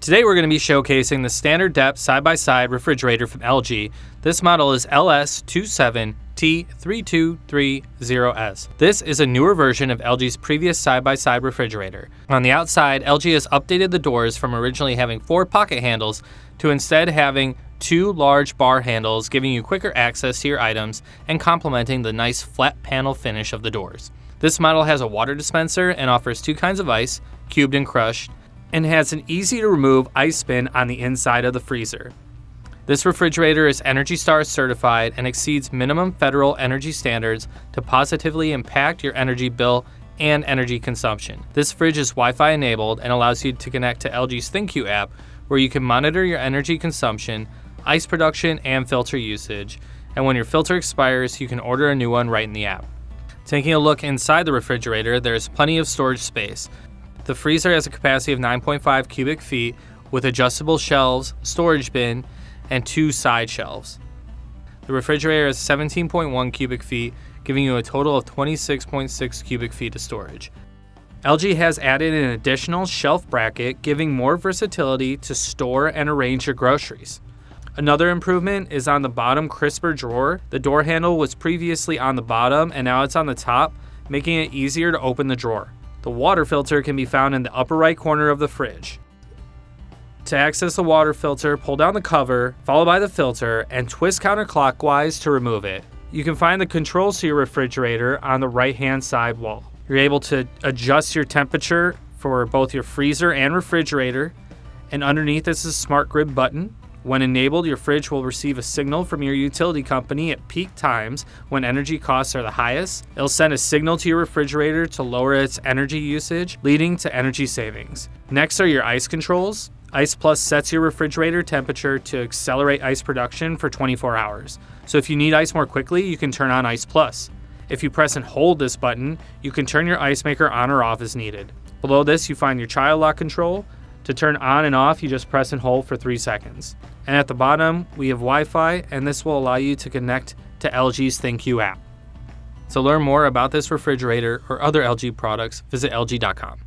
Today we're going to be showcasing the standard depth side-by-side refrigerator from LG. This model is LS27T3230S. This is a newer version of LG's previous side-by-side refrigerator. On the outside, LG has updated the doors from originally having 4 pocket handles to instead having 2 large bar handles, giving you quicker access to your items and complementing the nice flat panel finish of the doors. This model has a water dispenser and offers 2 kinds of ice, cubed and crushed, and has an easy to remove ice bin on the inside of the freezer. This refrigerator is ENERGY STAR certified and exceeds minimum federal energy standards to positively impact your energy bill and energy consumption. This fridge is Wi-Fi enabled and allows you to connect to LG's ThinQ app, where you can monitor your energy consumption, ice production, and filter usage. And when your filter expires, you can order a new one right in the app. Taking a look inside the refrigerator, there's plenty of storage space. The freezer has a capacity of 9.5 cubic feet with adjustable shelves, storage bin, and 2 side shelves. The refrigerator has 17.1 cubic feet, giving you a total of 26.6 cubic feet of storage. LG has added an additional shelf bracket, giving more versatility to store and arrange your groceries. Another improvement is on the bottom crisper drawer. The door handle was previously on the bottom and now it's on the top, making it easier to open the drawer. The water filter can be found in the upper right corner of the fridge. To access the water filter, pull down the cover, followed by the filter, and twist counterclockwise to remove it. You can find the controls to your refrigerator on the right-hand side wall. You're able to adjust your temperature for both your freezer and refrigerator, and underneath is a smart grid button. When enabled, your fridge will receive a signal from your utility company at peak times when energy costs are the highest. It'll send a signal to your refrigerator to lower its energy usage, leading to energy savings. Next are your ice controls. Ice Plus sets your refrigerator temperature to accelerate ice production for 24 hours. So if you need ice more quickly, you can turn on Ice Plus. If you press and hold this button, you can turn your ice maker on or off as needed. Below this, you find your child lock control. To turn on and off, you just press and hold for 3 seconds. And at the bottom, we have Wi-Fi, and this will allow you to connect to LG's ThinQ app. To learn more about this refrigerator or other LG products, visit LG.com.